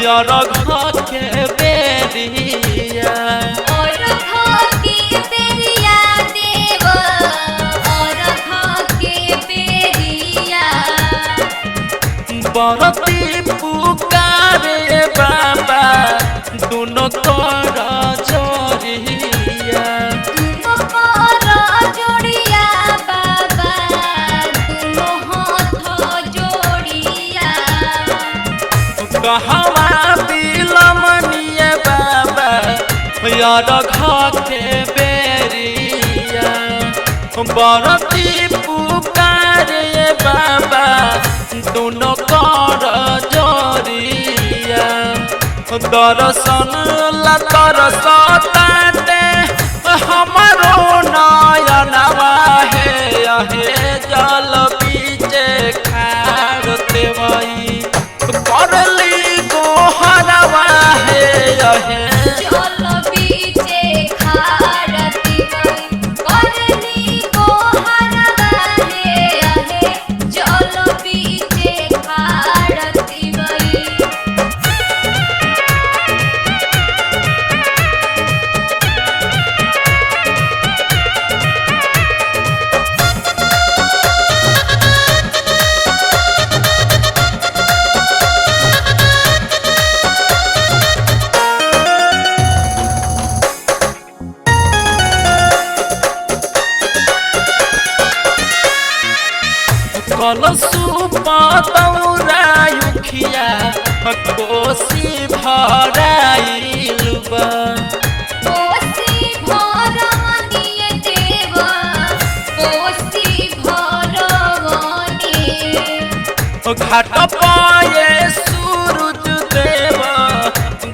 यार घर के बेरिया और घर के बेरिया देव और घर के बेरिया बरती पुकारे बाबा दोनों कर जोरिया दोनों कर जोड़िया बाबा दोनों हाथ जोड़िया कहवा बिलमनिए बाबा यार घर के बेरिया बरती पुकारे बाबा दोनों कर जोरिया दर्शन ला तरसताते हमारो नयनवा हे जल बीचे खारते वही करली गोहरवा हे जल बीचे खारती करली गोहरवा हे जल बीचे खारती कलसु पतौरायुखिया कोसी भराइलबा कोसी भरवनिये देव कोसी भरवनिये घाट पाए सूरज देव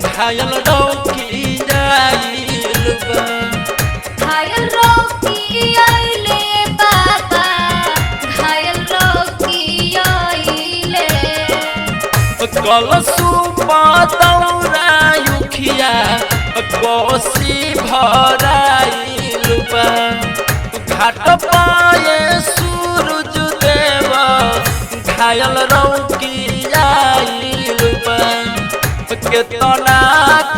घायल डौकी जाइलबा घायल रोकी आइले बाबा घायल रोकी आइले कलसु पतौरायुखिया कोसी भराइलबा घाट पाए सूरज देव घायल रौकी आइलबा केतना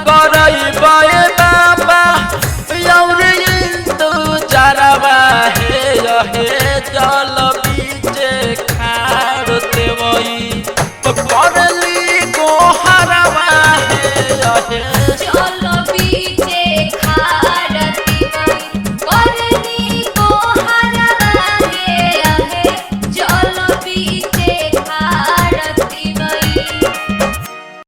करैबे